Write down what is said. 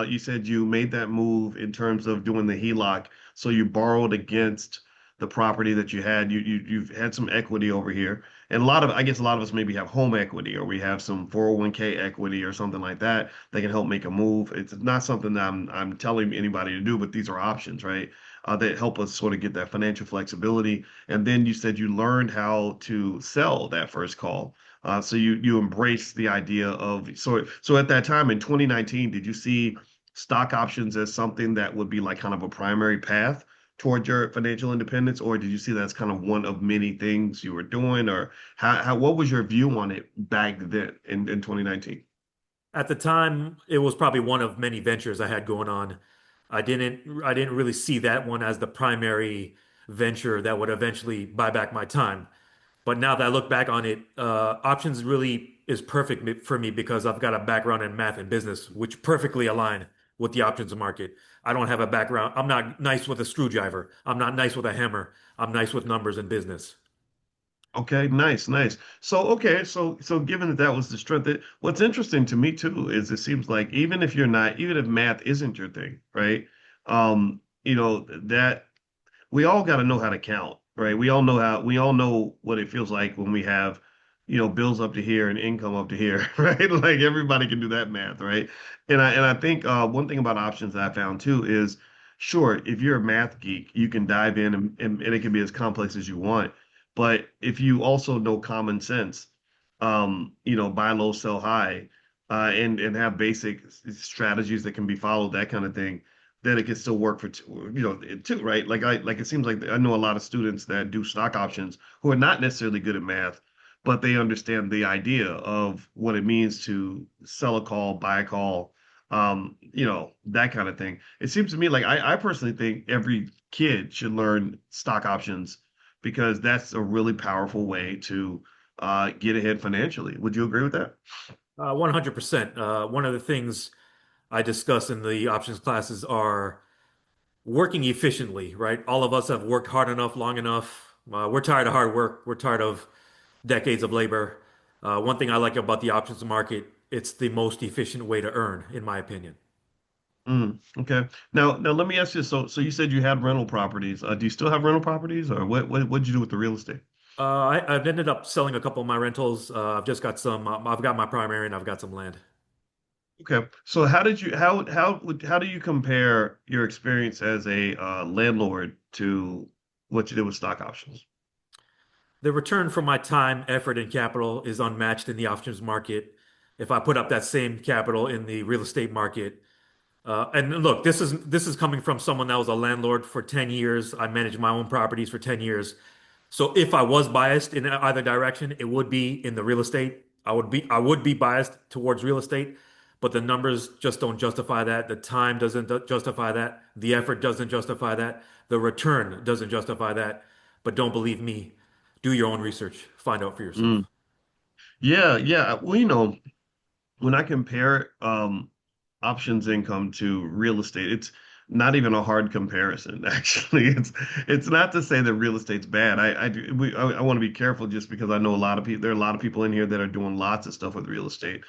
you said you made that move in terms of doing the HELOC. So you borrowed against the property that you had. You've had some equity over here. And I guess a lot of us maybe have home equity or we have some 401k equity or something like that that can help make a move. It's not something that I'm telling anybody to do, but these are options, right? That help us sort of get that financial flexibility. And then you said you learned how to sell that first call. So you embrace the idea of so at that time in 2019, did you see stock options as something that would be like kind of a primary path toward your financial independence, or did you see that as kind of one of many things you were doing, or how what was your view on it back then in 2019? At the time, it was probably one of many ventures I had going on. I didn't really see that one as the primary venture that would eventually buy back my time. But now that I look back on it, options really is perfect for me because I've got a background in math and business, which perfectly align with the options market. I don't have a background. I'm not nice with a screwdriver. I'm not nice with a hammer. I'm nice with numbers and business. Okay, nice, nice. So given that that was the strength, what's interesting to me too is it seems like even if math isn't your thing, right? That we all got to know how to count, right? We all know what it feels like when we have, bills up to here and income up to here, right? Like everybody can do that math, right? And I think one thing about options that I found too is, sure, if you're a math geek, you can dive in and it can be as complex as you want. But if you also know common sense, buy low, sell high, and have basic strategies that can be followed, that kind of thing, then it can still work for two, right? Like it seems like I know a lot of students that do stock options who are not necessarily good at math, but they understand the idea of what it means to sell a call, buy a call, that kind of thing. It seems to me like I personally think every kid should learn stock options because that's a really powerful way to get ahead financially. Would you agree with that? 100%. One of the things I discuss in the options classes are working efficiently, right? All of us have worked hard enough, long enough. We're tired of hard work. We're tired of decades of labor. One thing I like about the options market, it's the most efficient way to earn, in my opinion. Okay. Now let me ask you. So you said you had rental properties. Do you still have rental properties, or what'd you do with the real estate? I've ended up selling a couple of my rentals. I've just got some. I've got my primary and I've got some land. Okay. So how do you compare your experience as a landlord to what you did with stock options? The return from my time, effort, and capital is unmatched in the options market. If I put up that same capital in the real estate market, and look, this is coming from someone that was a landlord for 10 years. I managed my own properties for 10 years. So if I was biased in either direction, it would be in the real estate. I would be biased towards real estate, but the numbers just don't justify that. The time doesn't justify that. The effort doesn't justify that. The return doesn't justify that. But don't believe me. Do your own research. Find out for Mm. yourself. Yeah, yeah. Well, when I compare options income to real estate, it's not even a hard comparison. Actually, it's not to say that real estate's bad. I want to be careful just because I know a lot of people. There are a lot of people in here that are doing lots of stuff with real estate,